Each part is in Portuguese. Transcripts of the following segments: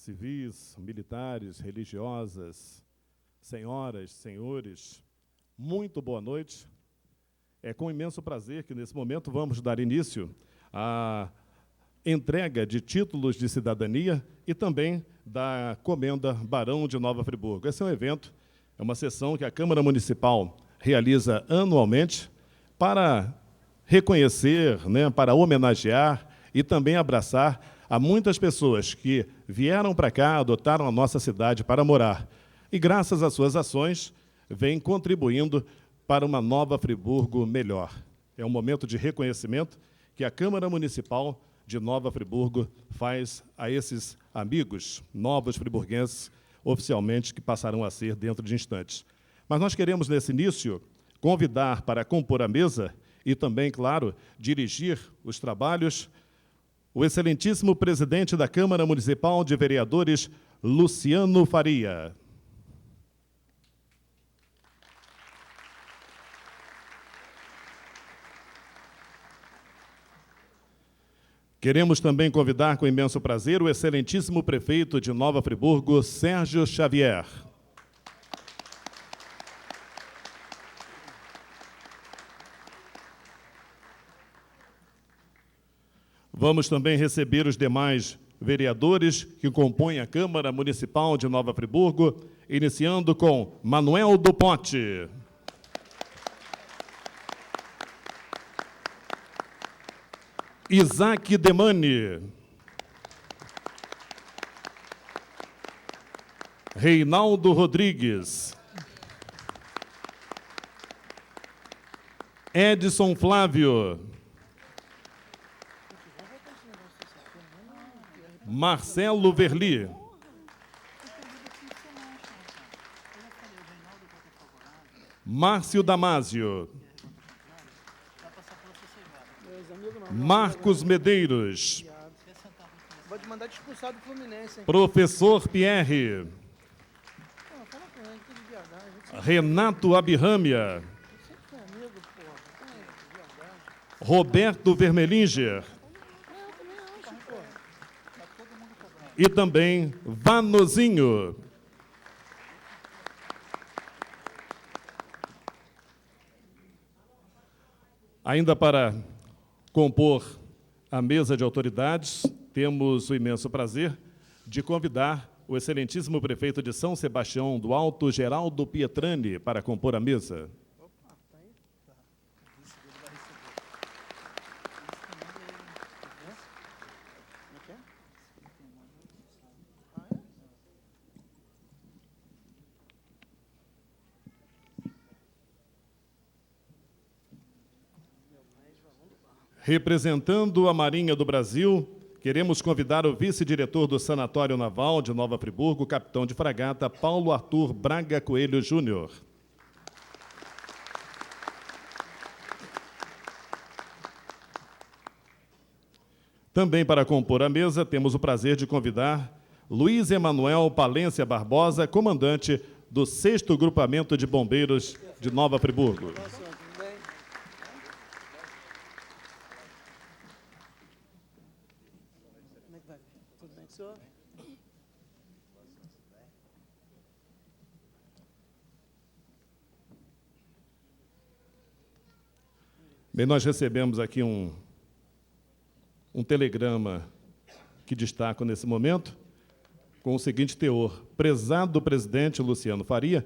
civis, militares, religiosas, senhoras, senhores, muito boa noite. É com imenso prazer que, nesse momento, vamos dar início à entrega de títulos de cidadania e também da Comenda Barão de Nova Friburgo. Esse é um evento, é uma sessão que a Câmara Municipal realiza anualmente para reconhecer, para homenagear e também abraçar a muitas pessoas que vieram para cá, adotaram a nossa cidade para morar e, graças às suas ações, vêm contribuindo para uma Nova Friburgo melhor. É um momento de reconhecimento que a Câmara Municipal de Nova Friburgo faz a esses amigos novos friburguenses, oficialmente, que passarão a ser dentro de instantes. Mas nós queremos, nesse início, convidar para compor a mesa e também, claro, dirigir os trabalhos o excelentíssimo presidente da Câmara Municipal de Vereadores, Luciano Faria. Queremos também convidar com imenso prazer o excelentíssimo prefeito de Nova Friburgo, Sérgio Xavier. Vamos também receber os demais vereadores que compõem a Câmara Municipal de Nova Friburgo, iniciando com Manuel do Pote. Isaac Demani. Reinaldo Rodrigues. Edson Flávio. Marcelo Verli. Márcio Damásio. Marcos Medeiros. Pode mandar te expulsar do Fluminense, hein? Professor Pierre. Renato Abirrâmia. Roberto Vermelinger. E também Vanozinho. Ainda para compor a mesa de autoridades, temos o imenso prazer de convidar o excelentíssimo prefeito de São Sebastião do Alto, Geraldo Pietrani, para compor a mesa. Representando a Marinha do Brasil, queremos convidar o vice-diretor do Sanatório Naval de Nova Friburgo, capitão de fragata, Paulo Arthur Braga Coelho Júnior. Também para compor a mesa, temos o prazer de convidar Luiz Emanuel Palência Barbosa, comandante do 6º Grupamento de Bombeiros de Nova Friburgo. Bem, nós recebemos aqui um telegrama que destaco nesse momento, com o seguinte teor: prezado presidente Luciano Faria,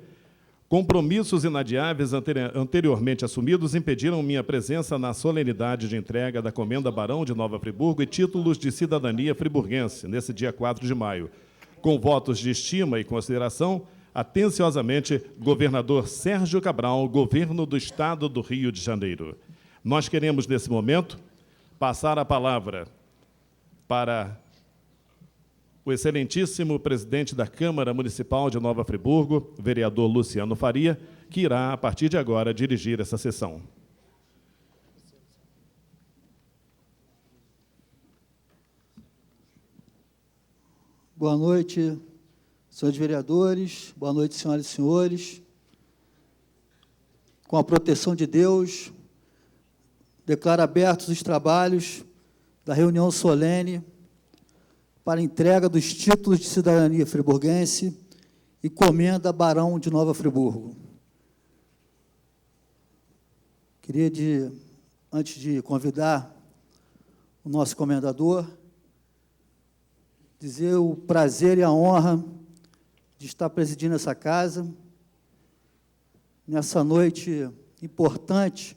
compromissos inadiáveis anteriormente assumidos impediram minha presença na solenidade de entrega da Comenda Barão de Nova Friburgo e títulos de cidadania friburguense, nesse dia 4 de maio. Com votos de estima e consideração, atenciosamente, governador Sérgio Cabral, governo do Estado do Rio de Janeiro. Nós queremos, nesse momento, passar a palavra para o excelentíssimo presidente da Câmara Municipal de Nova Friburgo, vereador Luciano Faria, que irá, a partir de agora, dirigir essa sessão. Boa noite, senhores vereadores, boa noite, senhoras e senhores. Com a proteção de Deus, declaro abertos os trabalhos da reunião solene para entrega dos títulos de cidadania friburguense e comenda Barão de Nova Friburgo. Queria, antes de convidar o nosso comendador, dizer o prazer e a honra de estar presidindo essa casa, nessa noite importante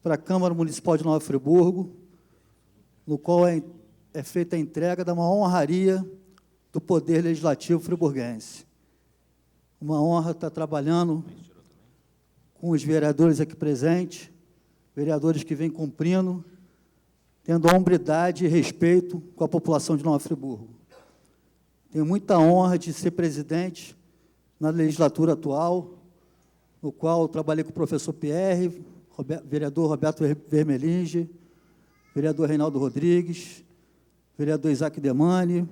para a Câmara Municipal de Nova Friburgo, no qual é feita a entrega da maior honraria do Poder Legislativo friburguense. Uma honra estar trabalhando com os vereadores aqui presentes, vereadores que vêm cumprindo, tendo hombridade e respeito com a população de Nova Friburgo. Tenho muita honra de ser presidente na legislatura atual, no qual trabalhei com o professor Pierre, vereador Roberto Vermelinge, vereador Reinaldo Rodrigues, vereador Isaac Demani,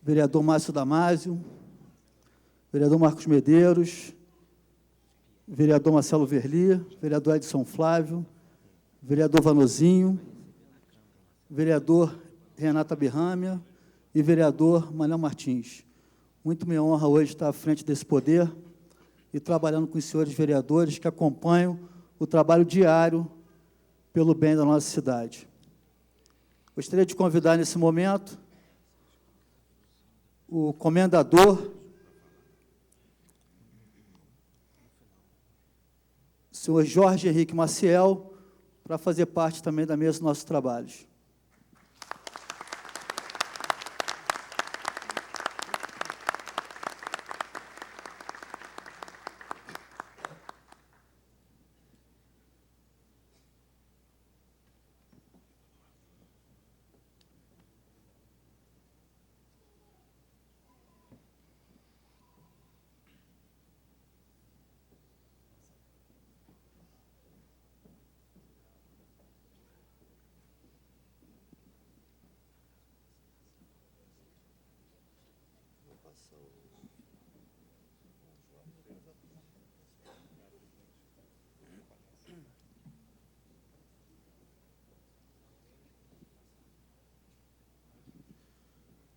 vereador Márcio Damásio, vereador Marcos Medeiros, vereador Marcelo Verli, vereador Edson Flávio, vereador Vanozinho, vereador Renata Birrâmia e vereador Manuel Martins. Muito me honra hoje estar à frente desse poder e trabalhando com os senhores vereadores que acompanham o trabalho diário pelo bem da nossa cidade. Gostaria de convidar nesse momento o comendador, o senhor Jorge Henrique Maciel, para fazer parte também da mesa dos nossos trabalhos.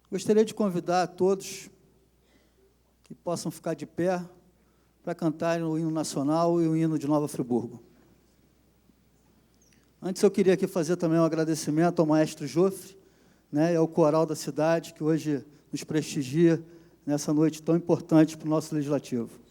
Gostaria de convidar a todos que possam ficar de pé para cantarem o hino nacional e o hino de Nova Friburgo. Antes, eu queria aqui fazer também um agradecimento ao maestro Jofre, né, e ao coral da cidade, que hoje nos prestigia nessa noite tão importante para o nosso legislativo.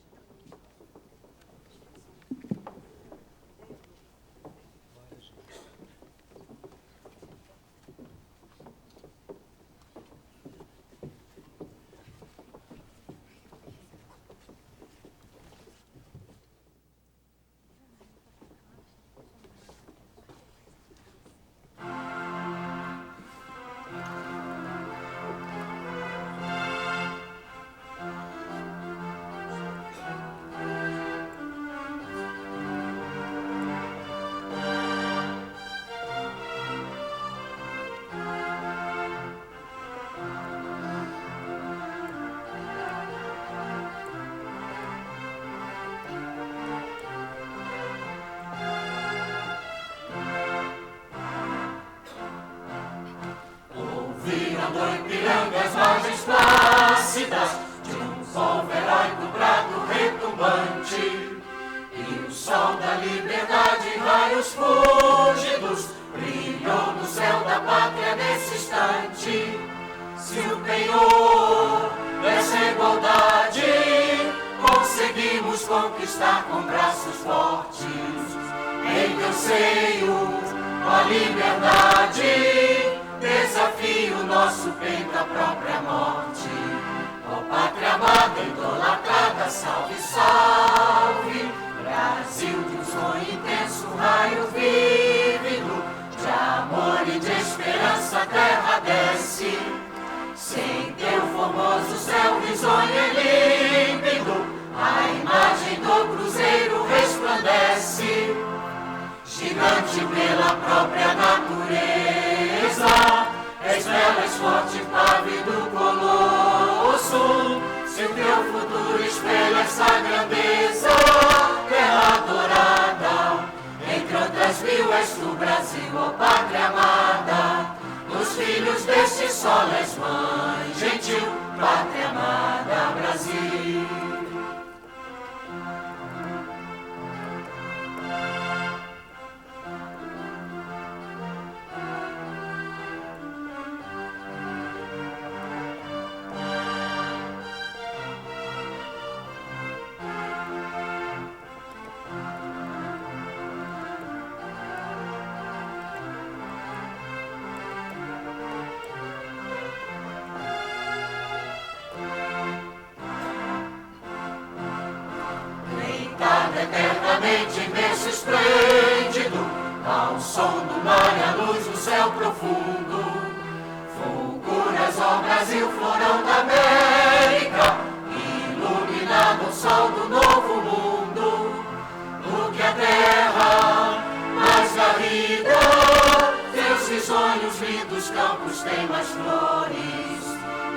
Ipirangas, margens plácidas, de um povo heróico brado retumbante, e o sol da liberdade, raios fúlgidos, brilhou no céu da pátria nesse instante. Se o penhor dessa igualdade conseguimos conquistar com braços fortes, em teu seio a liberdade desafio nosso peito à própria morte. Ó pátria amada, idolatrada, salve, salve, Brasil de um sonho intenso, raio vívido, de amor e de esperança a terra desce. Sem teu formoso céu risonho e límpido, a imagem do cruzeiro resplandece. Gigante pela própria natureza, és bela, és forte, pávido colosso. Se o teu futuro espelha essa grandeza, terra adorada, entre outras mil és tu, Brasil, ó pátria amada. Nos filhos deste sol és mãe gentil, pátria amada, Brasil. Eternamente imenso, esplêndido, ao som do mar e à luz do céu profundo, fulguras, ó Brasil, florão da América, iluminado o sol do novo mundo, no que a terra mais garrida, teus risonhos lindos campos têm mais flores,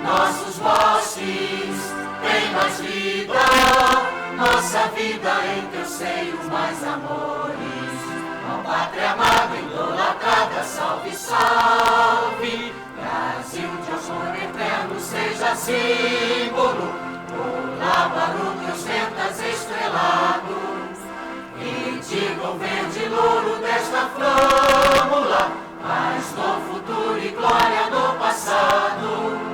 nossos bosques têm mais vida, nossa vida em teu seio mais amores. Ó pátria amada, idolatrada, salve, salve. Brasil de amor eterno seja símbolo, olá, barulho, os ventas estrelados, e diga o verde louro desta flâmula, mas no futuro e glória no passado.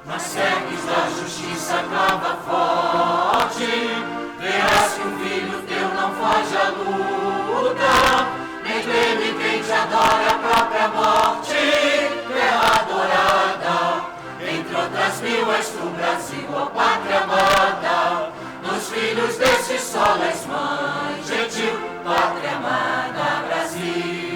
Nas cerques da justiça clava forte, verás que um filho teu não foge à luta, nem teme quem te adora a própria morte. Terra adorada, entre outras mil és tu, Brasil, ó pátria amada. Nos filhos deste sol és mãe gentil, pátria amada, Brasil.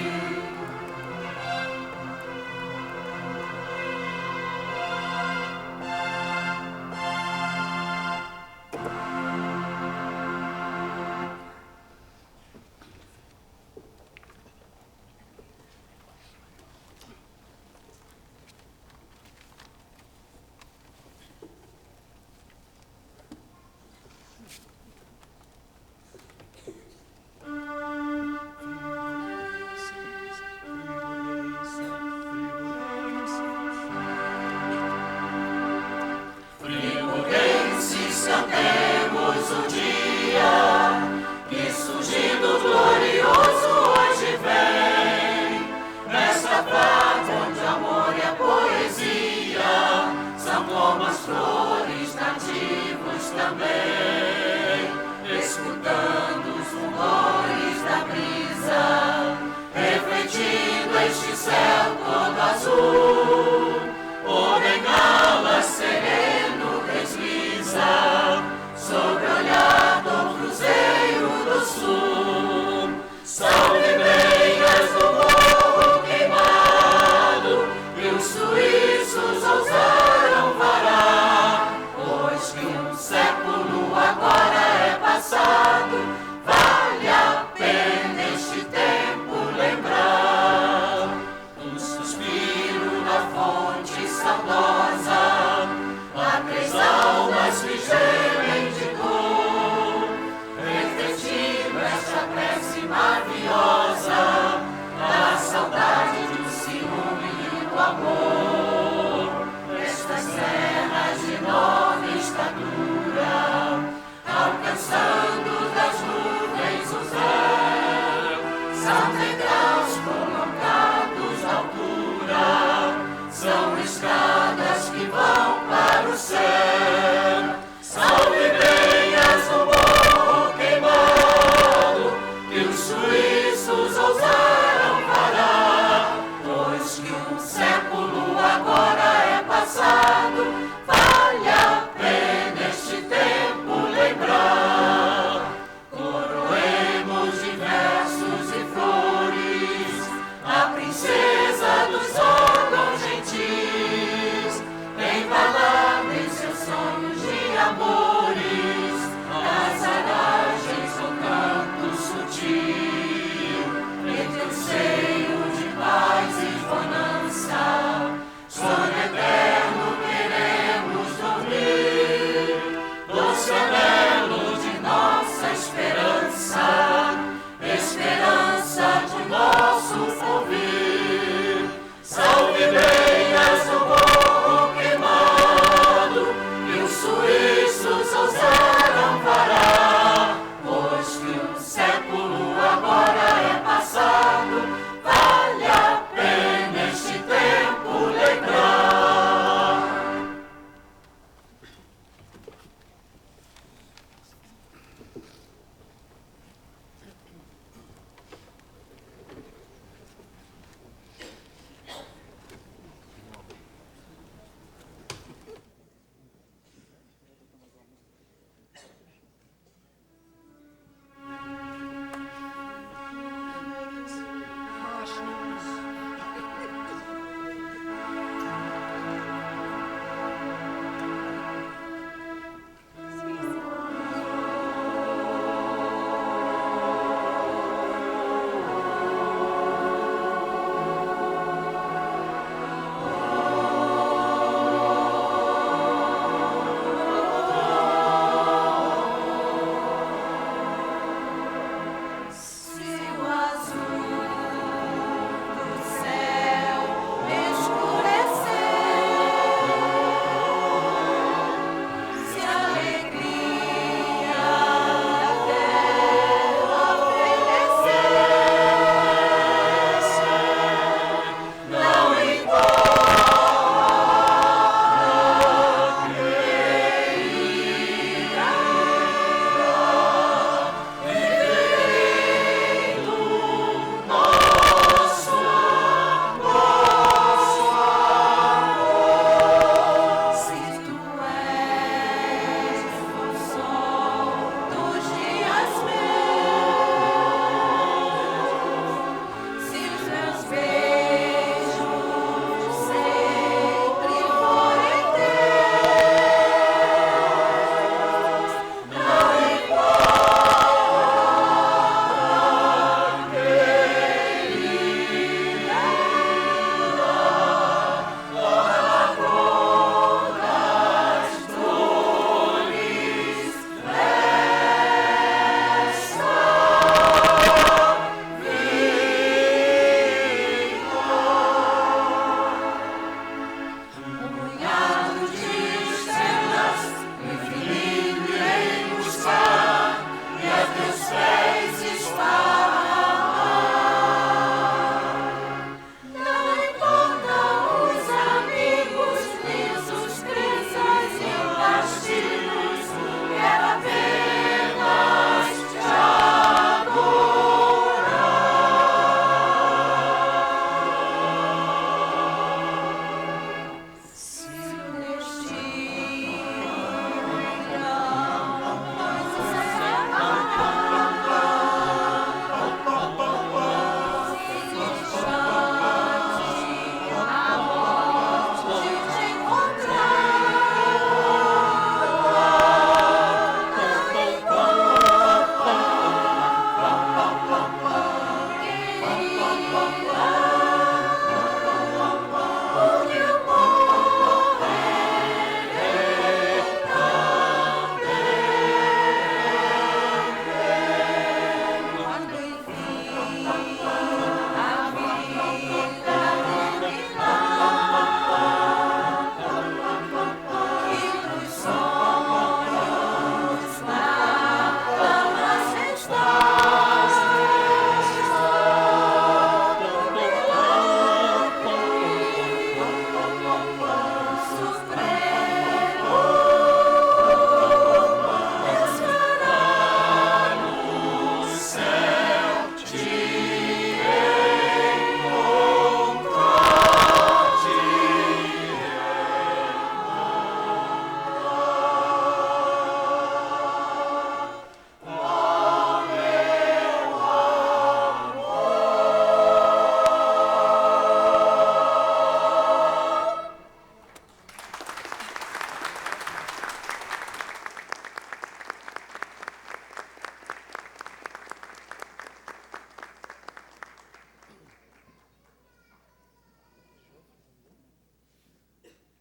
Cantemos o dia que surgindo glorioso hoje vem, nesta pátria onde amor e a poesia são como as flores nativos também, escutando os rumores da brisa, refletindo este céu todo azul, o bengala sereno desliza sobre o olhar do cruzeiro do sul. Salve brenhas do morro queimado, e os suíços ousaram varar, pois que um século agora é passado, vale a pena este tempo lembrar. Um suspiro na fonte saudosa, há três almas que gemem de dor, refletindo esta prece maviosa da saudade, do ciúme e do amor. Estas terras de nova estatura, alcançando das nuvens o céu, são degraus colocados na altura, são escadas que vão para o céu. Salve brenhas no morro queimado, que os suíços ousaram parar, pois que um século agora é passado, vale a pena este tempo lembrar. Coroemos de versos e flores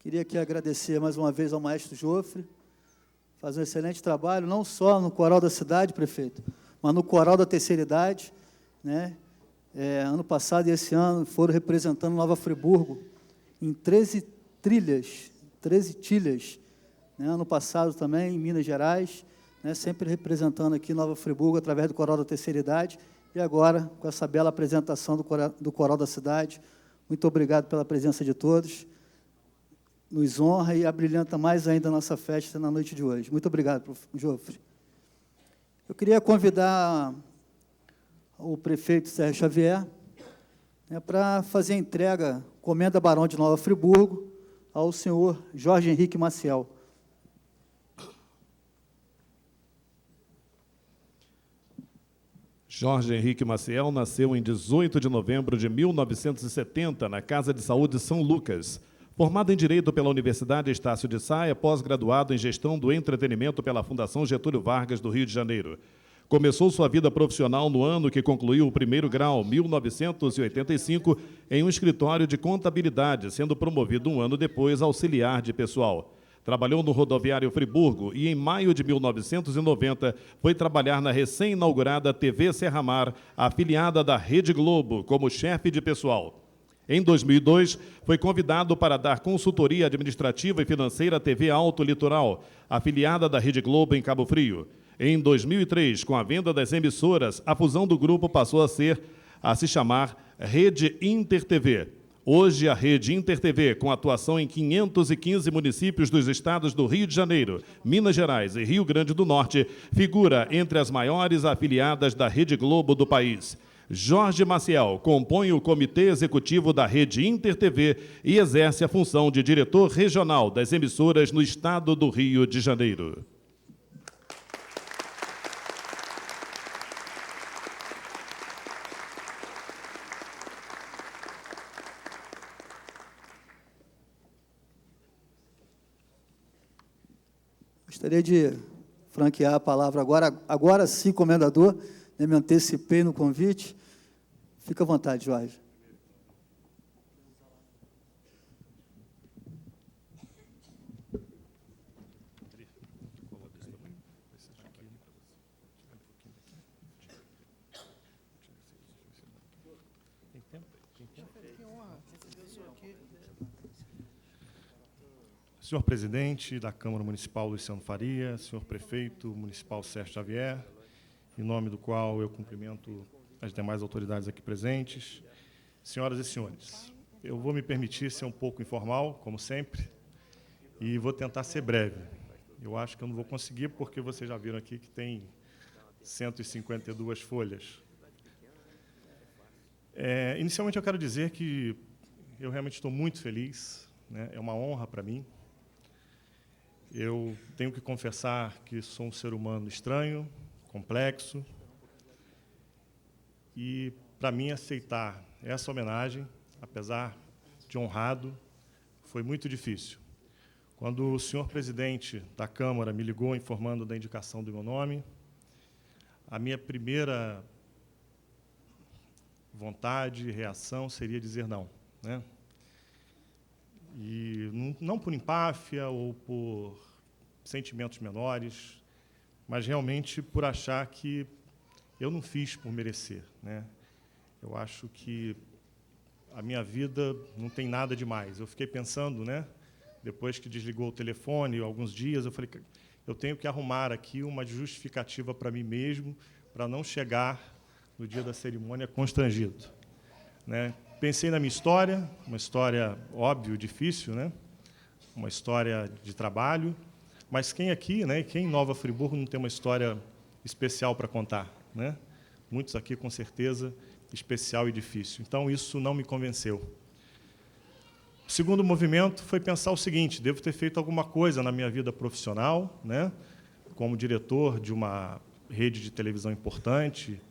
Queria aqui agradecer mais uma vez ao maestro Jofre, faz um excelente trabalho, não só no Coral da Cidade, prefeito, mas no Coral da Terceira Idade, né? Ano passado e esse ano foram representando Nova Friburgo em 13 trilhas, 13 tilhas, né? Ano passado também em Minas Gerais, né? Sempre representando aqui Nova Friburgo através do Coral da Terceira Idade, e agora com essa bela apresentação do Coral da Cidade. Muito obrigado pela presença de todos. Nos honra e abrilhanta mais ainda a nossa festa na noite de hoje. Muito obrigado, Jofre. Eu queria convidar o prefeito Sérgio Xavier, né, para fazer a entrega, Comenda Barão de Nova Friburgo, ao senhor Jorge Henrique Maciel. Jorge Henrique Maciel nasceu em 18 de novembro de 1970, na Casa de Saúde São Lucas. Formado em Direito pela Universidade Estácio de Sá, é pós-graduado em Gestão do Entretenimento pela Fundação Getúlio Vargas, do Rio de Janeiro. Começou sua vida profissional no ano que concluiu o primeiro grau, 1985, em um escritório de contabilidade, sendo promovido um ano depois a auxiliar de pessoal. Trabalhou no Rodoviário Friburgo e, em maio de 1990, foi trabalhar na recém-inaugurada TV Serra Mar, afiliada da Rede Globo, como chefe de pessoal. Em 2002, foi convidado para dar consultoria administrativa e financeira à TV Alto Litoral, afiliada da Rede Globo em Cabo Frio. Em 2003, com a venda das emissoras, a fusão do grupo passou a se chamar Rede Inter TV. Hoje, a Rede Inter TV, com atuação em 515 municípios dos estados do Rio de Janeiro, Minas Gerais e Rio Grande do Norte, figura entre as maiores afiliadas da Rede Globo do país. Jorge Maciel compõe o Comitê Executivo da Rede Inter TV e exerce a função de diretor regional das emissoras no estado do Rio de Janeiro. Gostaria de franquear a palavra agora sim, comendador, né, me antecipei no convite. Fica à vontade, Jorge. Senhor presidente da Câmara Municipal Luciano Faria, senhor prefeito municipal Sérgio Xavier, em nome do qual eu cumprimento as demais autoridades aqui presentes, senhoras e senhores, eu vou me permitir ser um pouco informal, como sempre, e vou tentar ser breve. Eu acho que eu não vou conseguir, porque vocês já viram aqui que tem 152 folhas. Inicialmente, eu quero dizer que eu realmente estou muito feliz, né? É uma honra para mim. Eu tenho que confessar que sou um ser humano estranho, complexo, e, para mim, aceitar essa homenagem, apesar de honrado, foi muito difícil. Quando o senhor presidente da Câmara me ligou informando da indicação do meu nome, a minha primeira vontade e reação seria dizer não, né? E não por empáfia ou por sentimentos menores, mas realmente por achar que eu não fiz por merecer, né? Eu acho que a minha vida não tem nada demais. Eu fiquei pensando, né? Depois que desligou o telefone, alguns dias, eu falei que eu tenho que arrumar aqui uma justificativa para mim mesmo, para não chegar no dia da cerimônia constrangido, né? Pensei na minha história, uma história, óbvio, difícil, né? Uma história de trabalho, mas quem aqui, né, quem em Nova Friburgo não tem uma história especial para contar, né? Muitos aqui, com certeza, especial e difícil. Então, isso não me convenceu. O segundo movimento foi pensar o seguinte: devo ter feito alguma coisa na minha vida profissional, né? Como diretor de uma rede de televisão importante,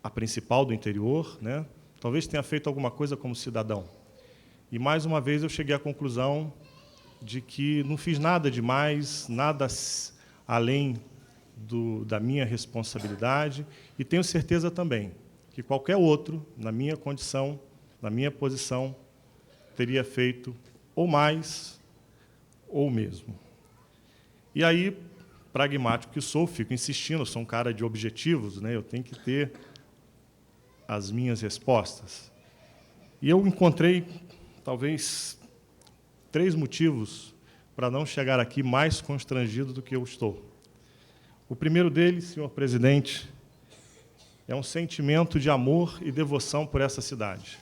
a principal do interior, né? Talvez tenha feito alguma coisa como cidadão. E, mais uma vez, eu cheguei à conclusão de que não fiz nada demais, nada além da minha responsabilidade, e tenho certeza também que qualquer outro, na minha condição, na minha posição, teria feito ou mais ou o mesmo. E aí, pragmático que sou, fico insistindo, sou um cara de objetivos, né? Eu tenho que ter as minhas respostas. E eu encontrei, talvez, 3 motivos para não chegar aqui mais constrangido do que eu estou. O primeiro deles, senhor presidente, é um sentimento de amor e devoção por essa cidade,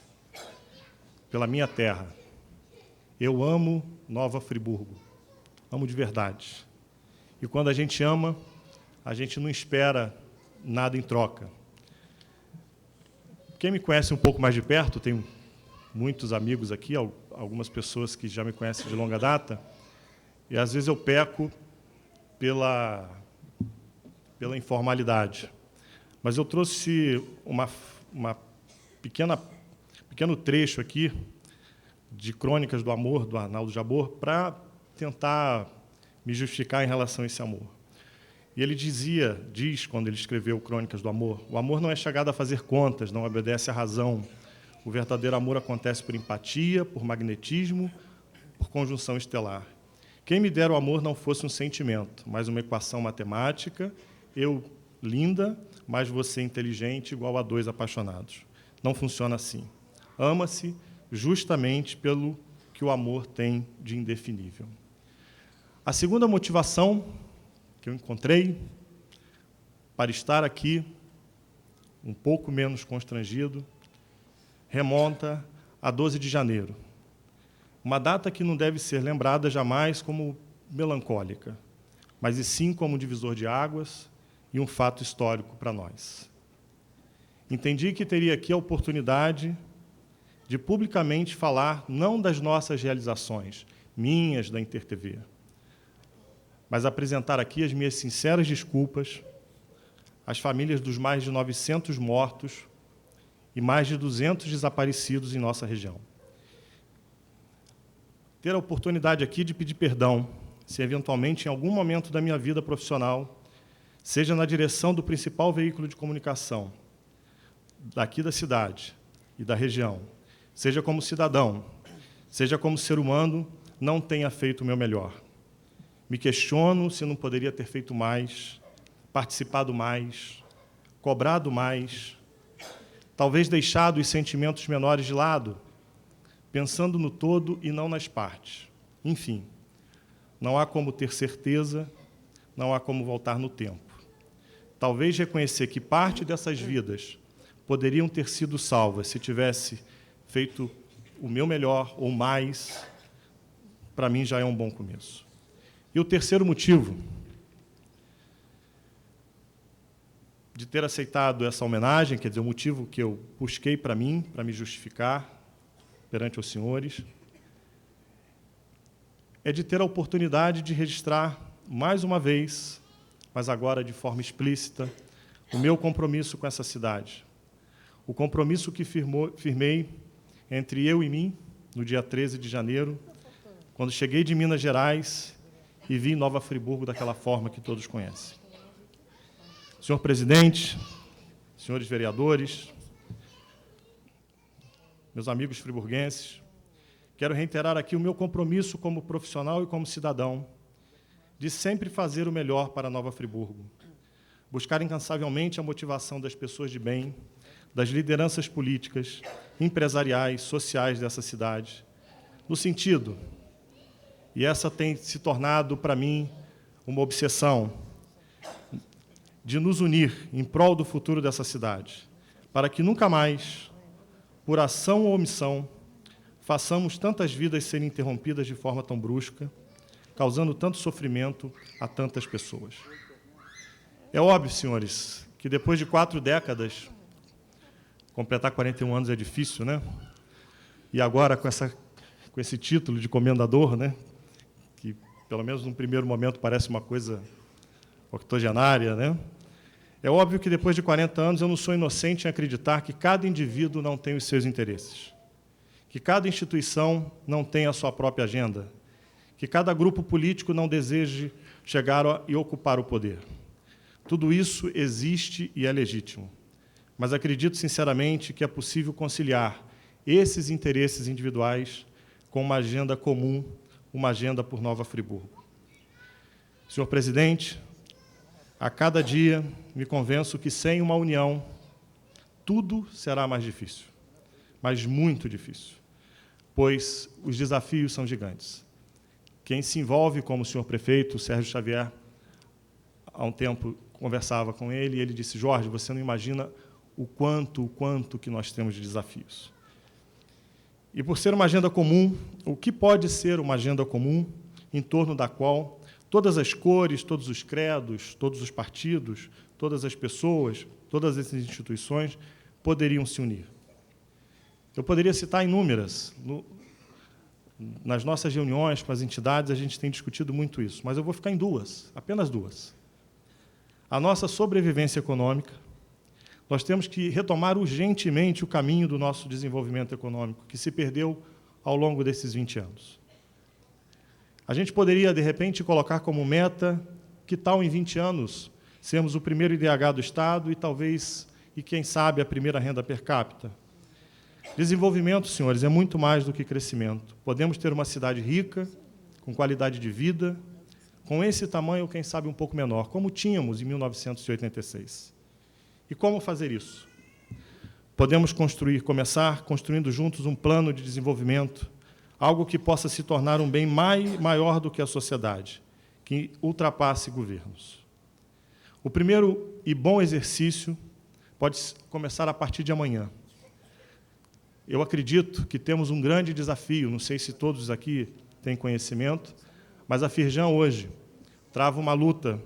pela minha terra. Eu amo Nova Friburgo, amo de verdade. E quando a gente ama, a gente não espera nada em troca. Quem me conhece um pouco mais de perto, tenho muitos amigos aqui, algumas pessoas que já me conhecem de longa data, e às vezes eu peco pela informalidade. Mas eu trouxe uma pequeno trecho aqui de Crônicas do Amor, do Arnaldo Jabor, para tentar me justificar em relação a esse amor. E ele diz, quando ele escreveu Crônicas do Amor, o amor não é chegado a fazer contas, não obedece à razão. O verdadeiro amor acontece por empatia, por magnetismo, por conjunção estelar. Quem me dera o amor não fosse um sentimento, mas uma equação matemática, eu, linda, mas você inteligente, igual a 2 apaixonados. Não funciona assim. Ama-se justamente pelo que o amor tem de indefinível. A segunda motivação que eu encontrei para estar aqui, um pouco menos constrangido, remonta a 12 de janeiro. Uma data que não deve ser lembrada jamais como melancólica, mas e sim como um divisor de águas e um fato histórico para nós. Entendi que teria aqui a oportunidade de publicamente falar não das nossas realizações, minhas, da InterTV, mas apresentar aqui as minhas sinceras desculpas às famílias dos mais de 900 mortos e mais de 200 desaparecidos em nossa região. Ter a oportunidade aqui de pedir perdão, se eventualmente, em algum momento da minha vida profissional, seja na direção do principal veículo de comunicação daqui da cidade e da região, seja como cidadão, seja como ser humano, não tenha feito o meu melhor. Me questiono se não poderia ter feito mais, participado mais, cobrado mais, talvez deixado os sentimentos menores de lado, pensando no todo e não nas partes. Enfim, não há como ter certeza, não há como voltar no tempo. Talvez reconhecer que parte dessas vidas poderiam ter sido salvas se tivesse feito o meu melhor ou mais, para mim já é um bom começo. E o terceiro motivo de ter aceitado essa homenagem, quer dizer, o motivo que eu busquei para mim, para me justificar perante os senhores, é de ter a oportunidade de registrar, mais uma vez, mas agora de forma explícita, o meu compromisso com essa cidade. O compromisso que firmei entre eu e mim, no dia 13 de janeiro, quando cheguei de Minas Gerais e vi Nova Friburgo daquela forma que todos conhecem. Senhor presidente, senhores vereadores, meus amigos friburguenses, quero reiterar aqui o meu compromisso como profissional e como cidadão de sempre fazer o melhor para Nova Friburgo, buscar incansavelmente a motivação das pessoas de bem, das lideranças políticas, empresariais, sociais dessa cidade, no sentido, e essa tem se tornado, para mim, uma obsessão, de nos unir em prol do futuro dessa cidade, para que nunca mais, por ação ou omissão, façamos tantas vidas serem interrompidas de forma tão brusca, causando tanto sofrimento a tantas pessoas. É óbvio, senhores, que depois de 4 décadas, completar 41 anos é difícil, né? E agora, com esse título de comendador, né? Que, pelo menos num primeiro momento, parece uma coisa octogenária, né? É óbvio que, depois de 40 anos, eu não sou inocente em acreditar que cada indivíduo não tem os seus interesses, que cada instituição não tem a sua própria agenda, que cada grupo político não deseje chegar e ocupar o poder. Tudo isso existe e é legítimo, mas acredito sinceramente que é possível conciliar esses interesses individuais com uma agenda comum uma agenda por Nova Friburgo. Senhor presidente, a cada dia me convenço que sem uma união, tudo será mais difícil, mas muito difícil, pois os desafios são gigantes. Quem se envolve, como o senhor prefeito, Sérgio Xavier, há um tempo conversava com ele, e ele disse: Jorge, você não imagina o quanto que nós temos de desafios. E por ser uma agenda comum, o que pode ser uma agenda comum em torno da qual todas as cores, todos os credos, todos os partidos, todas as pessoas, todas as instituições poderiam se unir? Eu poderia citar inúmeras. Nas nossas reuniões com as entidades, a gente tem discutido muito isso, mas eu vou ficar em duas, apenas duas. A nossa sobrevivência econômica. Nós temos que retomar urgentemente o caminho do nosso desenvolvimento econômico, que se perdeu ao longo desses 20 anos. A gente poderia, de repente, colocar como meta, que tal em 20 anos sermos o primeiro IDH do Estado e quem sabe, a primeira renda per capita? Desenvolvimento, senhores, é muito mais do que crescimento. Podemos ter uma cidade rica, com qualidade de vida, com esse tamanho, quem sabe, um pouco menor, como tínhamos em 1986. E como fazer isso? Podemos começar construindo juntos um plano de desenvolvimento, algo que possa se tornar um bem maior do que a sociedade, que ultrapasse governos. O primeiro e bom exercício pode começar a partir de amanhã. Eu acredito que temos um grande desafio, não sei se todos aqui têm conhecimento, mas a Firjan hoje trava uma luta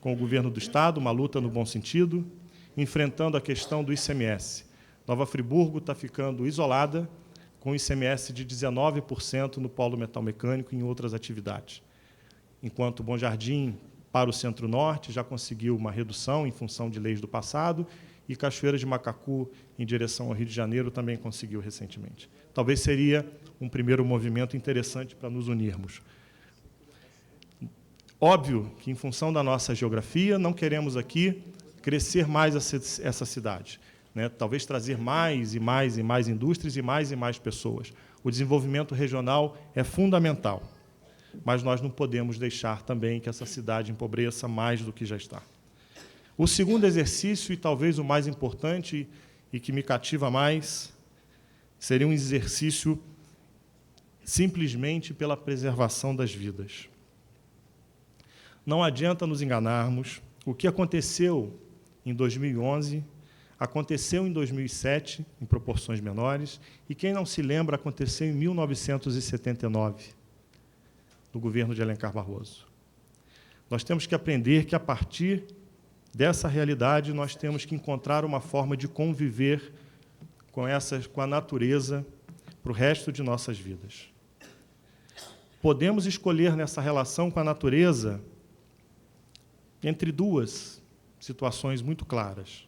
com o governo do Estado, uma luta no bom sentido, enfrentando a questão do ICMS. Nova Friburgo está ficando isolada, com ICMS de 19% no polo metalmecânico e em outras atividades. Enquanto Bom Jardim, para o Centro-Norte, já conseguiu uma redução em função de leis do passado, e Cachoeira de Macacu, em direção ao Rio de Janeiro, também conseguiu recentemente. Talvez seria um primeiro movimento interessante para nos unirmos. Óbvio que, em função da nossa geografia, não queremos aqui crescer mais essa cidade, né? Talvez trazer mais e mais e mais indústrias e mais pessoas. O desenvolvimento regional é fundamental, mas nós não podemos deixar também que essa cidade empobreça mais do que já está. O segundo exercício, e talvez o mais importante e que me cativa mais, seria um exercício simplesmente pela preservação das vidas. Não adianta nos enganarmos, o que aconteceu em 2011, aconteceu em 2007, em proporções menores, e quem não se lembra, aconteceu em 1979, no governo de Alencar Barroso. Nós temos que aprender que, a partir dessa realidade, nós temos que encontrar uma forma de conviver com a natureza para o resto de nossas vidas. Podemos escolher, nessa relação com a natureza, entre duas situações muito claras.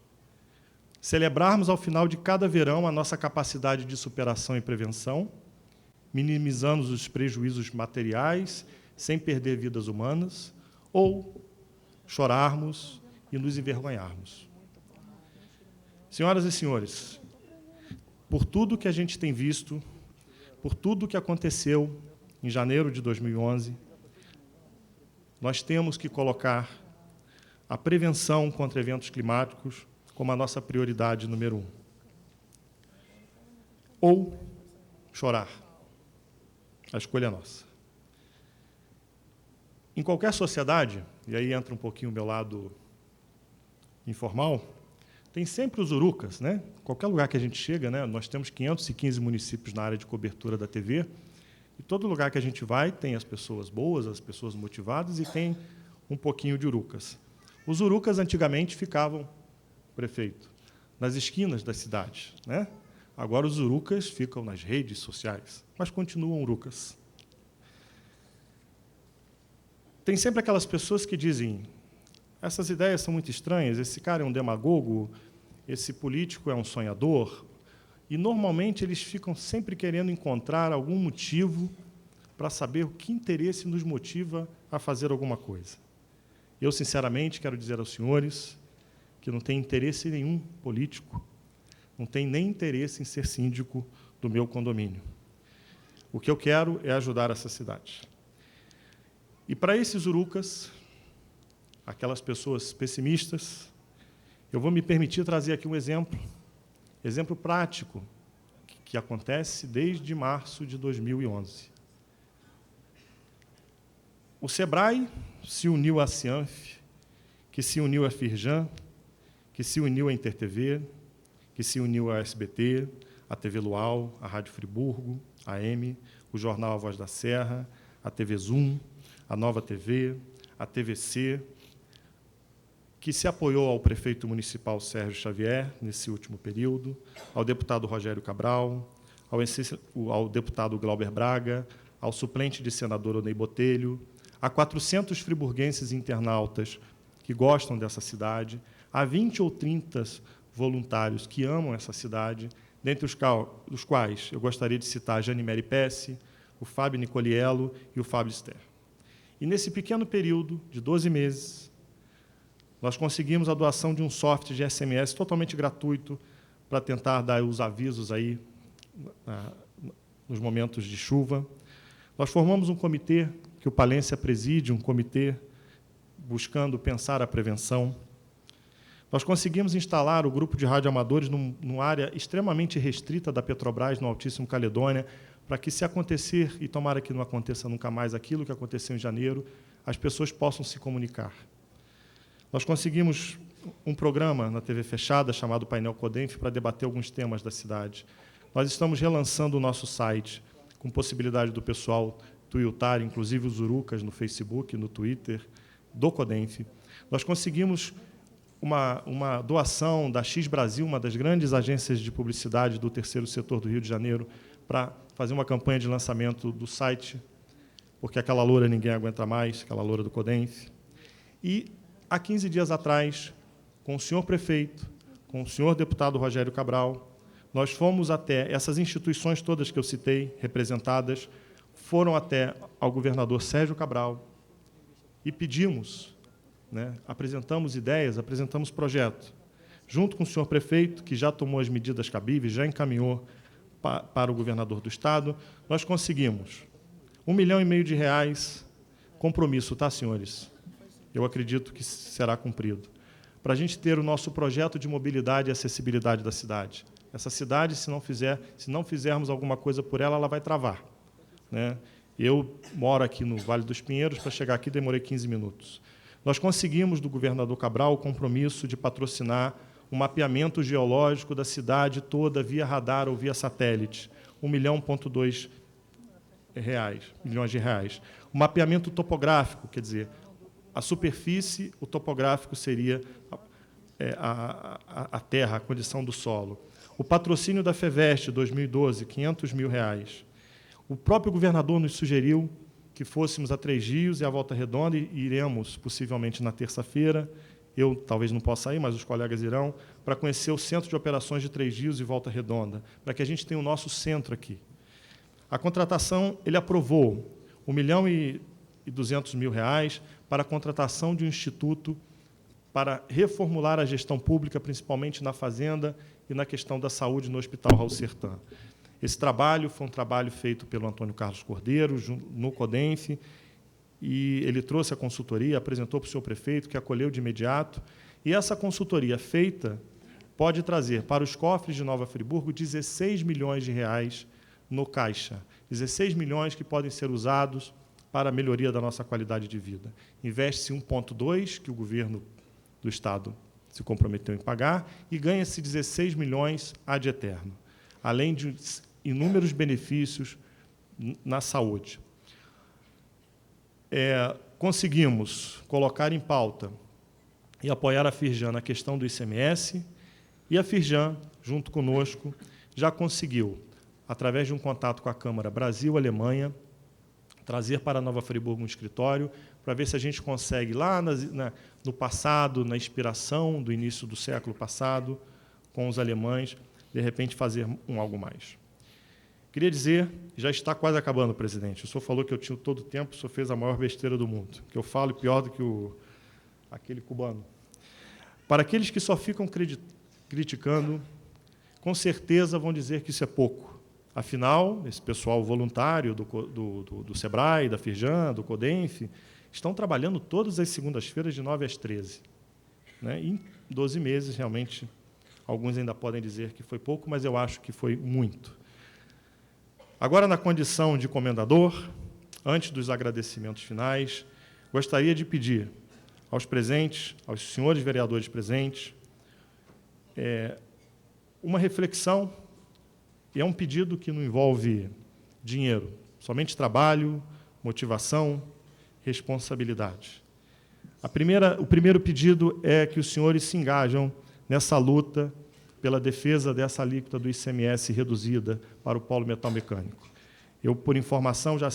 Celebrarmos, ao final de cada verão, a nossa capacidade de superação e prevenção, minimizando os prejuízos materiais, sem perder vidas humanas, ou chorarmos e nos envergonharmos. Senhoras e senhores, por tudo que a gente tem visto, por tudo que aconteceu em janeiro de 2011, nós temos que colocar a prevenção contra eventos climáticos como a nossa prioridade número 1. Ou chorar. A escolha é nossa. Em qualquer sociedade, e aí entra um pouquinho o meu lado informal, tem sempre os urucas, né? Qualquer lugar que a gente chega, né? Nós temos 515 municípios na área de cobertura da TV, e todo lugar que a gente vai tem as pessoas boas, as pessoas motivadas, e tem um pouquinho de urucas. Os urucas, antigamente, ficavam, prefeito, nas esquinas das cidades, né? Agora os urucas ficam nas redes sociais, mas continuam urucas. Tem sempre aquelas pessoas que dizem: essas ideias são muito estranhas, esse cara é um demagogo, esse político é um sonhador. E, normalmente, eles ficam sempre querendo encontrar algum motivo para saber o que interesse nos motiva a fazer alguma coisa. Eu, sinceramente, quero dizer aos senhores que não tenho interesse nenhum político, não tenho nem interesse em ser síndico do meu condomínio. O que eu quero é ajudar essa cidade. E para esses urucas, aquelas pessoas pessimistas, eu vou me permitir trazer aqui um exemplo prático, que acontece desde março de 2011. O SEBRAE se uniu à Cianf, que se uniu à Firjan, que se uniu à InterTV, que se uniu à SBT, à TV Luau, à Rádio Friburgo, a AM, o jornal A Voz da Serra, a TV Zoom, a Nova TV, a TVC, que se apoiou ao prefeito municipal Sérgio Xavier, nesse último período, ao deputado Rogério Cabral, ao deputado Glauber Braga, ao suplente de senador Onei Botelho, a 400 friburguenses internautas que gostam dessa cidade, a 20 ou 30 voluntários que amam essa cidade, dentre os quais eu gostaria de citar a Jane Mary Pesce, o Fábio Nicoliello e o Fábio Ster. E, nesse pequeno período de 12 meses, nós conseguimos a doação de um software de SMS totalmente gratuito para tentar dar os avisos aí nos momentos de chuva. Nós formamos um comitê, que o Palência preside, um comitê buscando pensar a prevenção. Nós conseguimos instalar o grupo de radioamadores numa área extremamente restrita da Petrobras, no Altíssimo Caledônia, para que, se acontecer, e tomara que não aconteça nunca mais aquilo que aconteceu em janeiro, as pessoas possam se comunicar. Nós conseguimos um programa na TV fechada, chamado Painel Codenf, para debater alguns temas da cidade. Nós estamos relançando o nosso site, com possibilidade do pessoal tuiutar, inclusive os urucas, no Facebook, no Twitter, do Codenf. Nós conseguimos uma doação da X Brasil, uma das grandes agências de publicidade do terceiro setor do Rio de Janeiro, para fazer uma campanha de lançamento do site, porque aquela loura ninguém aguenta mais, aquela loura do Codenf. E, há 15 dias atrás, com o senhor prefeito, com o senhor deputado Rogério Cabral, nós fomos até essas instituições todas que eu citei, representadas, foram até ao governador Sérgio Cabral e pedimos, apresentamos ideias, apresentamos projeto. Junto com o senhor prefeito, que já tomou as medidas cabíveis, já encaminhou para o governador do Estado, nós conseguimos R$1,5 milhão, compromisso, tá, senhores? Eu acredito que será cumprido, para a gente ter o nosso projeto de mobilidade e acessibilidade da cidade. Essa cidade, se não fizermos alguma coisa por ela, ela vai travar. Eu moro aqui no Vale dos Pinheiros, para chegar aqui demorei 15 minutos. Nós conseguimos, do governador Cabral, o compromisso de patrocinar um mapeamento geológico da cidade toda via radar ou via satélite, R$1,2 milhões. O mapeamento topográfico, quer dizer, a superfície, o topográfico seria a terra, a condição do solo. O patrocínio da FEVEST, 2012, R$500 mil. O próprio governador nos sugeriu que fôssemos a Três Rios e a Volta Redonda, e iremos, possivelmente, na terça-feira. Eu talvez não possa ir, mas os colegas irão, para conhecer o Centro de Operações de Três Rios e Volta Redonda, para que a gente tenha o nosso centro aqui. A contratação, ele aprovou R$1,2 milhão para a contratação de um instituto para reformular a gestão pública, principalmente na Fazenda e na questão da saúde no Hospital Raul Sertã. Esse trabalho foi um trabalho feito pelo Antônio Carlos Cordeiro, no Codenf, e ele trouxe a consultoria, apresentou para o senhor prefeito, que acolheu de imediato, e essa consultoria feita pode trazer para os cofres de Nova Friburgo R$16 milhões no caixa, 16 milhões que podem ser usados para a melhoria da nossa qualidade de vida. Investe-se 1,2, que o governo do Estado se comprometeu em pagar, e ganha-se 16 milhões ad eterno, além de inúmeros benefícios na saúde. Conseguimos colocar em pauta e apoiar a Firjan na questão do ICMS, e a Firjan, junto conosco, já conseguiu, através de um contato com a Câmara Brasil-Alemanha, trazer para Nova Friburgo um escritório, para ver se a gente consegue, lá no passado, na inspiração do início do século passado, com os alemães, de repente fazer algo mais. Queria dizer, já está quase acabando, presidente. O senhor falou que eu tinha todo o tempo, o senhor fez a maior besteira do mundo, que eu falo pior do que aquele cubano. Para aqueles que só ficam criticando, com certeza vão dizer que isso é pouco. Afinal, esse pessoal voluntário do SEBRAE, da Firjan, do CODENF, estão trabalhando todas as segundas-feiras de 9 às 13. Né? E em 12 meses, realmente, alguns ainda podem dizer que foi pouco, mas eu acho que foi muito. Agora, na condição de comendador, antes dos agradecimentos finais, gostaria de pedir aos presentes, aos senhores vereadores presentes, uma reflexão, e é um pedido que não envolve dinheiro, somente trabalho, motivação, responsabilidade. O primeiro pedido é que os senhores se engajam nessa luta pela defesa dessa alíquota do ICMS reduzida para o polo metal mecânico. Eu, por informação, já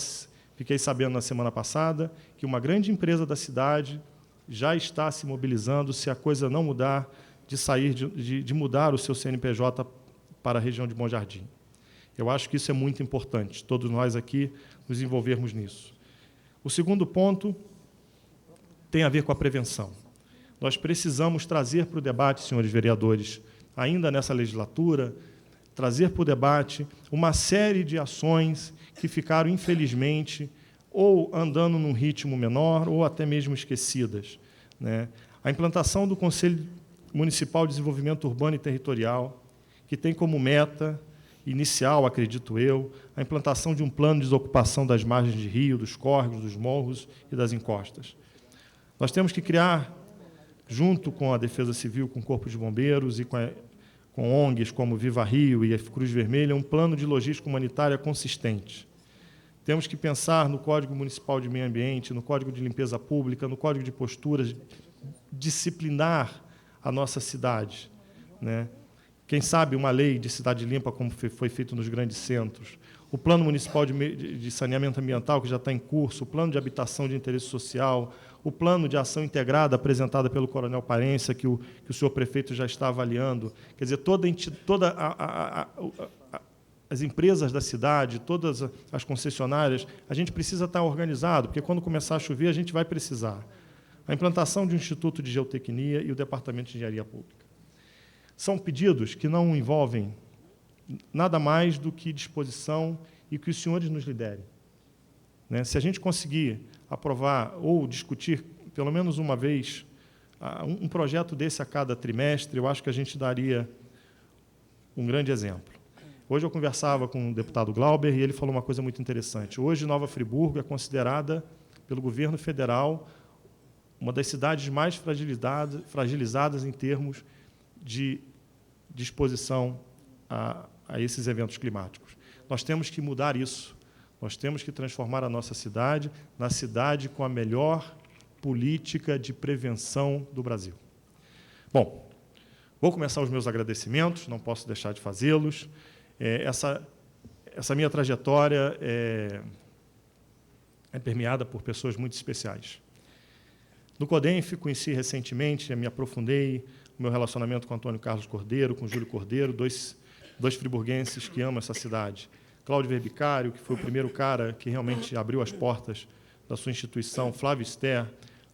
fiquei sabendo na semana passada que uma grande empresa da cidade já está se mobilizando, se a coisa não mudar, de mudar o seu CNPJ para a região de Bom Jardim. Eu acho que isso é muito importante, todos nós aqui nos envolvermos nisso. O segundo ponto tem a ver com a prevenção. Nós precisamos trazer para o debate, senhores vereadores, ainda nessa legislatura, trazer para o debate uma série de ações que ficaram, infelizmente, ou andando num ritmo menor, ou até mesmo esquecidas. Né? A implantação do Conselho Municipal de Desenvolvimento Urbano e Territorial, que tem como meta inicial, acredito eu, a implantação de um plano de desocupação das margens de rio, dos córregos, dos morros e das encostas. Nós temos que criar, junto com a Defesa Civil, com o Corpo de Bombeiros e com ONGs como Viva Rio e a Cruz Vermelha, um plano de logística humanitária consistente. Temos que pensar no Código Municipal de Meio Ambiente, no Código de Limpeza Pública, no Código de Posturas, disciplinar a nossa cidade. Né? Quem sabe uma lei de cidade limpa, como foi feito nos grandes centros, o Plano Municipal de Saneamento Ambiental, que já está em curso, o Plano de Habitação de Interesse Social, o Plano de Ação Integrada apresentado pelo Coronel Parência, que o senhor prefeito já está avaliando. Quer dizer, as empresas da cidade, todas as concessionárias, a gente precisa estar organizado, porque quando começar a chover, a gente vai precisar. A implantação de um Instituto de Geotecnia e o Departamento de Engenharia Pública. São pedidos que não envolvem nada mais do que disposição e que os senhores nos liderem. Né? Se a gente conseguir aprovar ou discutir, pelo menos uma vez, um projeto desse a cada trimestre, eu acho que a gente daria um grande exemplo. Hoje eu conversava com o deputado Glauber e ele falou uma coisa muito interessante. Hoje, Nova Friburgo é considerada, pelo governo federal, uma das cidades mais fragilizadas em termos de disposição a esses eventos climáticos. Nós temos que mudar isso. Nós temos que transformar a nossa cidade na cidade com a melhor política de prevenção do Brasil. Bom, vou começar os meus agradecimentos, não posso deixar de fazê-los. Essa minha trajetória é permeada por pessoas muito especiais. No CODENF, conheci recentemente, me aprofundei no meu relacionamento com Antônio Carlos Cordeiro, com Júlio Cordeiro, dois friburguenses que amam essa cidade. Cláudio Verbicário, que foi o primeiro cara que realmente abriu as portas da sua instituição, Flávio Ster,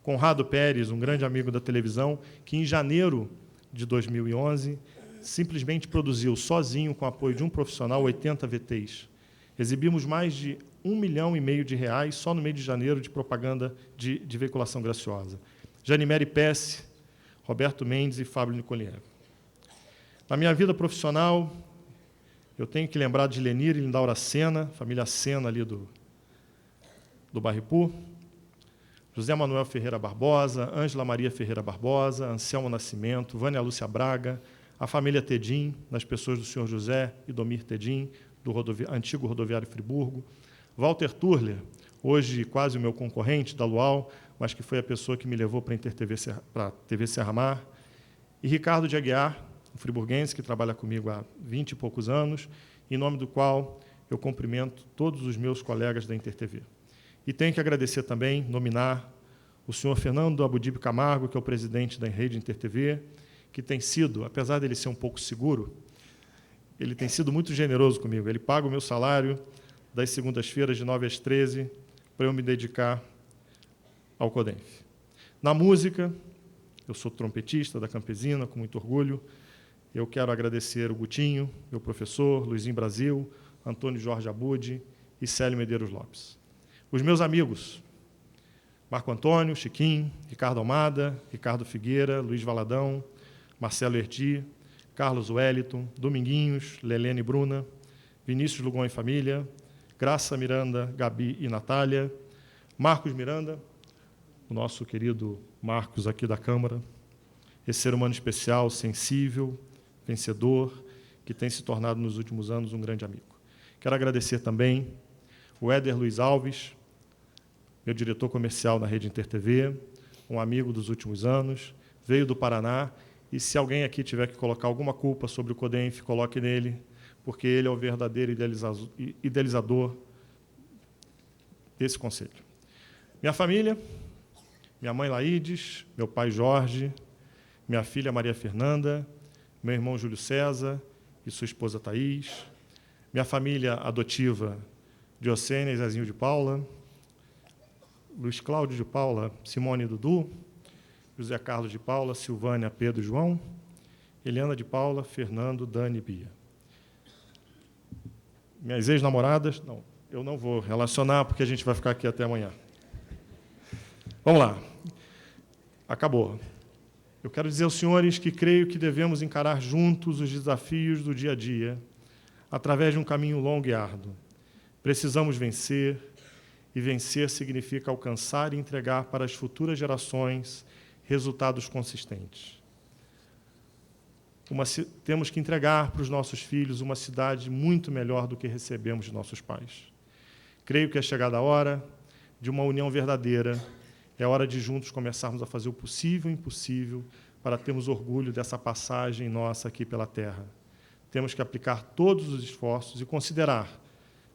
Conrado Pérez, um grande amigo da televisão, que em janeiro de 2011 simplesmente produziu sozinho, com apoio de um profissional, 80 VTs. Exibimos mais de R$1,5 milhão só no mês de janeiro de propaganda de veiculação graciosa. Janimere Pesce, Roberto Mendes e Fábio Nicoliero. Na minha vida profissional, eu tenho que lembrar de Lenir e Lindaura Sena, família Sena ali do Barripu, José Manuel Ferreira Barbosa, Ângela Maria Ferreira Barbosa, Anselmo Nascimento, Vânia Lúcia Braga, a família Tedim, nas pessoas do senhor José e Domir Tedim, do antigo rodoviário Friburgo, Walter Turler, hoje quase o meu concorrente da Luau, mas que foi a pessoa que me levou para a TV Serra Mar, e Ricardo de Aguiar, um friburguense que trabalha comigo há 20 e poucos anos, em nome do qual eu cumprimento todos os meus colegas da InterTV. E tenho que agradecer também, nominar o senhor Fernando Abudib Camargo, que é o presidente da Rede InterTV, que tem sido, apesar dele ser um pouco seguro, ele tem sido muito generoso comigo. Ele paga o meu salário das segundas-feiras, de 9 às 13, para eu me dedicar ao CODENF. Na música, eu sou trompetista da Campesina, com muito orgulho. Eu quero agradecer o Gutinho, meu professor, Luizinho Brasil, Antônio Jorge Abud e Célio Medeiros Lopes. Os meus amigos, Marco Antônio, Chiquinho, Ricardo Almada, Ricardo Figueira, Luiz Valadão, Marcelo Erdi, Carlos Wellington, Dominguinhos, Lelene Bruna, Vinícius Lugon e família, Graça Miranda, Gabi e Natália, Marcos Miranda, o nosso querido Marcos aqui da Câmara, esse ser humano especial, sensível, vencedor, que tem se tornado nos últimos anos um grande amigo. Quero agradecer também o Éder Luiz Alves, meu diretor comercial na Rede Inter TV, um amigo dos últimos anos, veio do Paraná, e se alguém aqui tiver que colocar alguma culpa sobre o CODENF, coloque nele, porque ele é o verdadeiro idealizador desse conselho. Minha família, minha mãe Laídes, meu pai Jorge, minha filha Maria Fernanda, meu irmão Júlio César e sua esposa Thaís, minha família adotiva Diocênia e Zezinho de Paula, Luiz Cláudio de Paula, Simone e Dudu, José Carlos de Paula, Silvânia, Pedro e João, Helena de Paula, Fernando, Dani e Bia. Minhas ex-namoradas, não, eu não vou relacionar, porque a gente vai ficar aqui até amanhã. Vamos lá. Acabou. Eu quero dizer aos senhores que creio que devemos encarar juntos os desafios do dia a dia, através de um caminho longo e árduo. Precisamos vencer, e vencer significa alcançar e entregar para as futuras gerações resultados consistentes. Temos que entregar para os nossos filhos uma cidade muito melhor do que recebemos de nossos pais. Creio que é chegada a hora de uma união verdadeira. É hora de juntos começarmos a fazer o possível e o impossível para termos orgulho dessa passagem nossa aqui pela Terra. Temos que aplicar todos os esforços e considerar,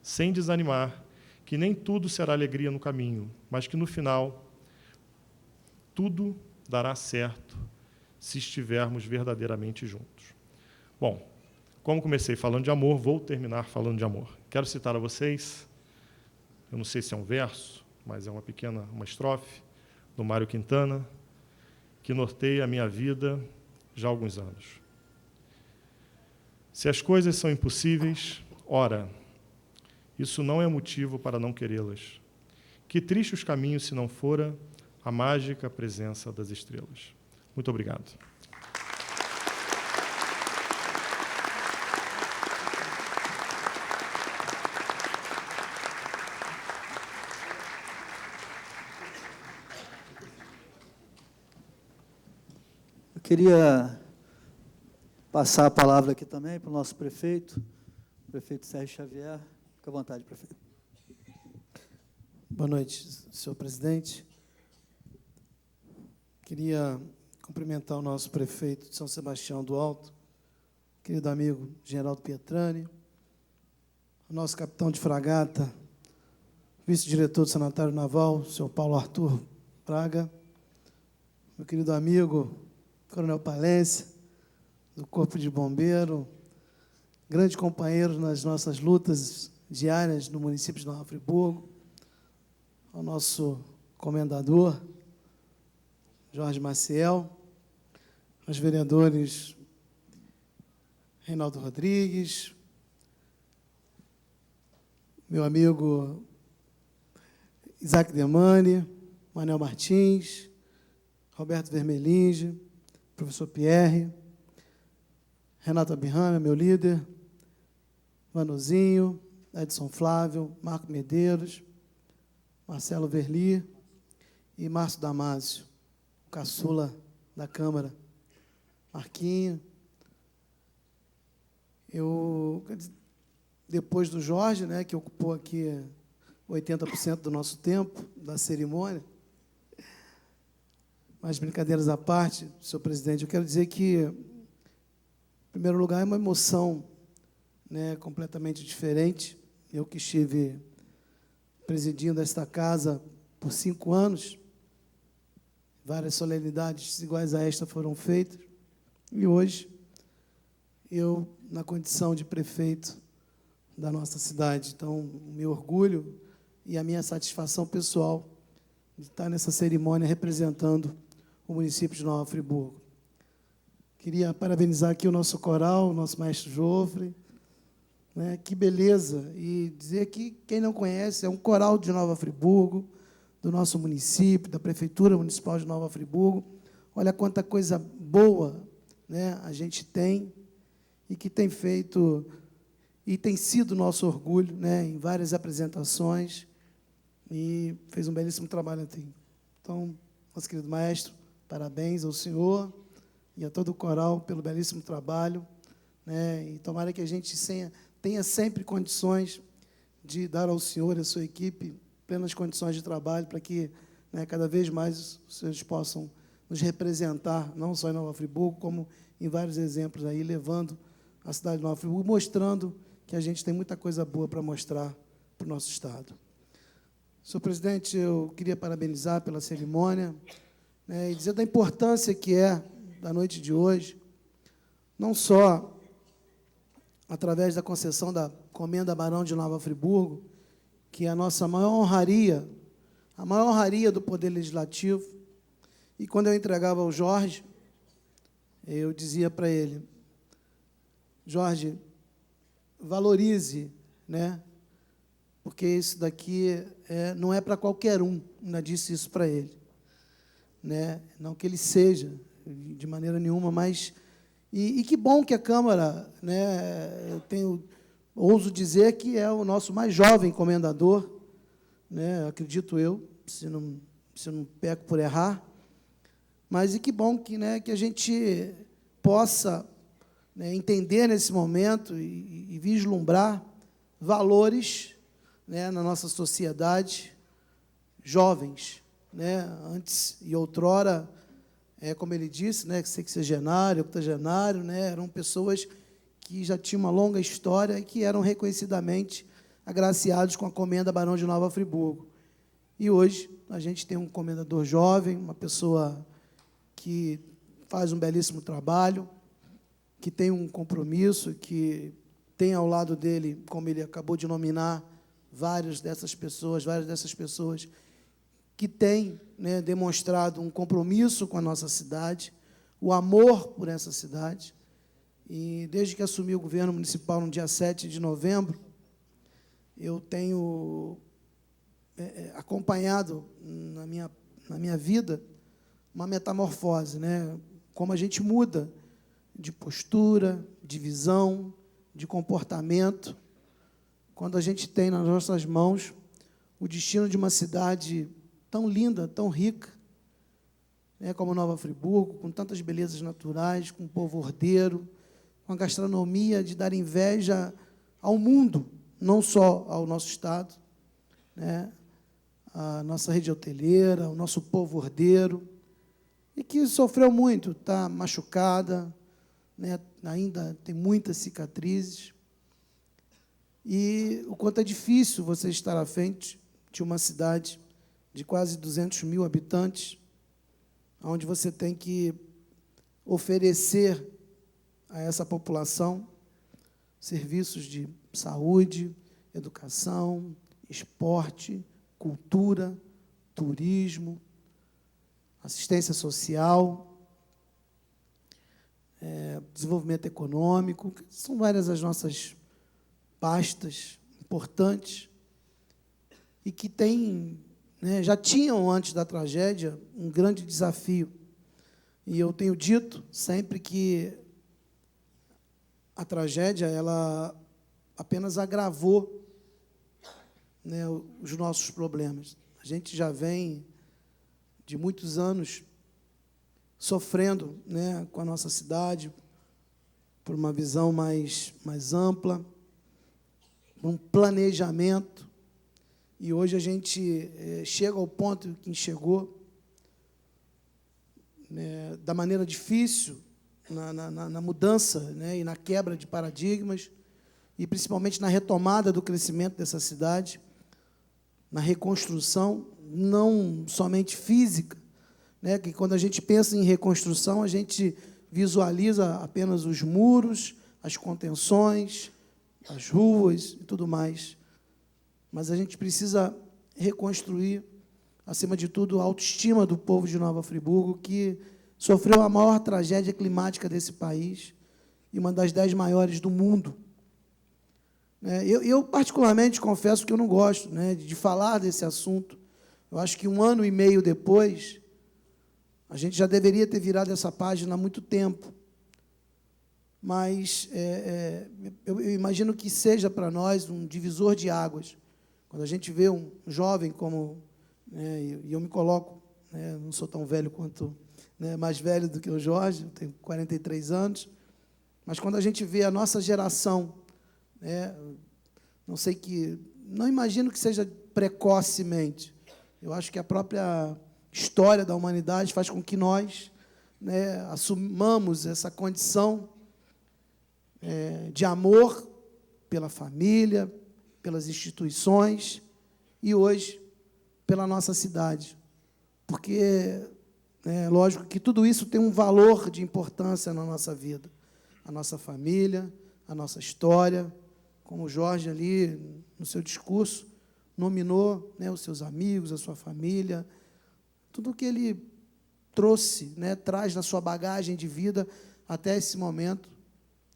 sem desanimar, que nem tudo será alegria no caminho, mas que, no final, tudo dará certo se estivermos verdadeiramente juntos. Bom, como comecei falando de amor, vou terminar falando de amor. Quero citar a vocês, eu não sei se é um verso, mas é uma estrofe, do Mário Quintana, que norteia a minha vida já há alguns anos. Se as coisas são impossíveis, ora, isso não é motivo para não querê-las. Que triste os caminhos se não fora a mágica presença das estrelas. Muito obrigado. Eu queria passar a palavra aqui também para o nosso prefeito Sérgio Xavier. Fique à vontade, prefeito. Boa noite, senhor presidente. Queria cumprimentar o nosso prefeito de São Sebastião do Alto, querido amigo Geraldo Pietrani, o nosso capitão de fragata, vice-diretor do Sanatório Naval, senhor Paulo Arthur Braga, meu querido amigo Coronel Palência, do Corpo de Bombeiro, grande companheiro nas nossas lutas diárias no município de Nova Friburgo, ao nosso comendador, Jorge Maciel, aos vereadores Reinaldo Rodrigues, meu amigo Isaac Demani, Manuel Martins, Roberto Vermelinge, professor Pierre, Renato Abirrame, meu líder, Vanuzinho, Edson Flávio, Marco Medeiros, Marcelo Verli e Márcio Damásio, o caçula da Câmara, Marquinho. Depois do Jorge, né, que ocupou aqui 80% do nosso tempo, da cerimônia, mas brincadeiras à parte, senhor presidente, eu quero dizer que, em primeiro lugar, é uma emoção, né, completamente diferente. Eu que estive presidindo esta casa por 5 anos, várias solenidades iguais a esta foram feitas, e hoje, eu, na condição de prefeito da nossa cidade, então, o meu orgulho e a minha satisfação pessoal de estar nessa cerimônia representando o município de Nova Friburgo. Queria parabenizar aqui o nosso coral, o nosso maestro Jofre, né? Que beleza! E dizer que quem não conhece é um coral de Nova Friburgo, do nosso município, da Prefeitura Municipal de Nova Friburgo. Olha quanta coisa boa, né, a gente tem e que tem feito e tem sido nosso orgulho, né, em várias apresentações, e fez um belíssimo trabalho aqui. Então, nosso querido maestro, parabéns ao senhor e a todo o coral pelo belíssimo trabalho, né, e tomara que a gente tenha sempre condições de dar ao senhor e à sua equipe plenas condições de trabalho para que, né, cada vez mais os senhores possam nos representar, não só em Nova Friburgo, como em vários exemplos aí, levando a cidade de Nova Friburgo, mostrando que a gente tem muita coisa boa para mostrar para o nosso Estado. Senhor presidente, eu queria parabenizar pela cerimônia, né, e dizer da importância que é da noite de hoje, não só através da concessão da Comenda Barão de Nova Friburgo, que é a nossa maior honraria, a maior honraria do Poder Legislativo. E quando eu entregava ao Jorge, eu dizia para ele: Jorge, valorize, né? Porque isso daqui não é para qualquer um. Ainda disse isso para ele, né? Não que ele seja de maneira nenhuma, mas e que bom que a Câmara, né? Ouso dizer que é o nosso mais jovem comendador, né? Acredito eu, se não peco por errar. Mas e que bom que, né, que a gente possa, né, entender nesse momento e vislumbrar valores, né, na nossa sociedade, jovens, né, antes e outrora, como ele disse, né, sexagenário, octogenário, né, eram pessoas que já tinham uma longa história e que eram reconhecidamente agraciados com a Comenda Barão de Nova Friburgo. E hoje a gente tem um comendador jovem, uma pessoa que faz um belíssimo trabalho, que tem um compromisso, que tem ao lado dele, como ele acabou de nominar, várias dessas pessoas que têm, né, demonstrado um compromisso com a nossa cidade, o amor por essa cidade. E desde que assumi o governo municipal no dia 7 de novembro, eu tenho acompanhado na minha vida uma metamorfose, né? Como a gente muda de postura, de visão, de comportamento, quando a gente tem nas nossas mãos o destino de uma cidade tão linda, tão rica, né, como Nova Friburgo, com tantas belezas naturais, com um povo ordeiro, com a gastronomia de dar inveja ao mundo, não só ao nosso Estado, né, a nossa rede hoteleira, o nosso povo ordeiro, e que sofreu muito, está machucada, né, ainda tem muitas cicatrizes, e o quanto é difícil você estar à frente de uma cidade de quase 200 mil habitantes, onde você tem que oferecer a essa população serviços de saúde, educação, esporte, cultura, turismo, assistência social, desenvolvimento econômico. São várias as nossas pastas importantes e que têm, né, já tinham, antes da tragédia, um grande desafio. E eu tenho dito sempre que a tragédia ela apenas agravou, né, os nossos problemas. A gente já vem de muitos anos sofrendo, né, com a nossa cidade, por uma visão mais ampla, um planejamento, e hoje a gente chega ao ponto que chegou, né, da maneira difícil, na mudança, né, e na quebra de paradigmas, e principalmente na retomada do crescimento dessa cidade, na reconstrução, não somente física, né, que quando a gente pensa em reconstrução, a gente visualiza apenas os muros, as contenções, as ruas e tudo mais. Mas a gente precisa reconstruir, acima de tudo, a autoestima do povo de Nova Friburgo, que sofreu a maior tragédia climática desse país e uma das 10 maiores do mundo. Eu, particularmente, confesso que eu não gosto, né, de falar desse assunto. Eu acho que 1 ano e meio depois, a gente já deveria ter virado essa página há muito tempo. Mas eu imagino que seja para nós um divisor de águas. Quando a gente vê um jovem como... e eu me coloco, não sou tão velho quanto... mais velho do que o Jorge, eu tenho 43 anos, mas quando a gente vê a nossa geração, não imagino que seja precocemente, eu acho que a própria história da humanidade faz com que nós assumamos essa condição de amor pela família, pelas instituições e hoje pela nossa cidade, porque lógico que tudo isso tem um valor de importância na nossa vida, a nossa família, a nossa história, como o Jorge ali no seu discurso nominou, os seus amigos, a sua família, tudo que ele trouxe, traz na sua bagagem de vida até esse momento,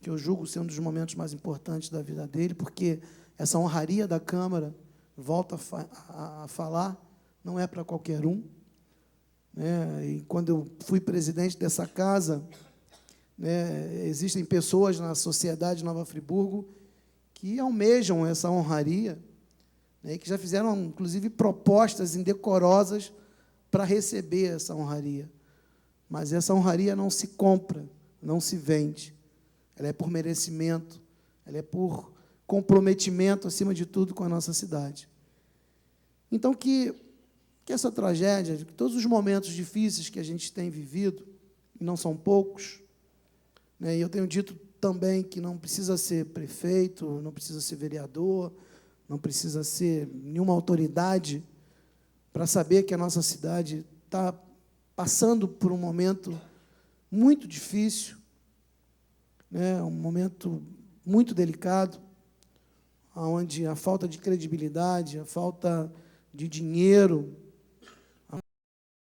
que eu julgo ser um dos momentos mais importantes da vida dele, porque essa honraria da Câmara, volto a falar, não é para qualquer um. E quando eu fui presidente dessa casa, existem pessoas na sociedade de Nova Friburgo que almejam essa honraria, e que já fizeram, inclusive, propostas indecorosas para receber essa honraria. Mas essa honraria não se compra, não se vende. Ela é por merecimento, ela é por comprometimento, acima de tudo, com a nossa cidade. Então, que essa tragédia, que todos os momentos difíceis que a gente tem vivido, e não são poucos, e eu tenho dito também que não precisa ser prefeito, não precisa ser vereador, não precisa ser nenhuma autoridade para saber que a nossa cidade está passando por um momento muito difícil, um momento muito delicado, onde a falta de credibilidade, a falta de dinheiro,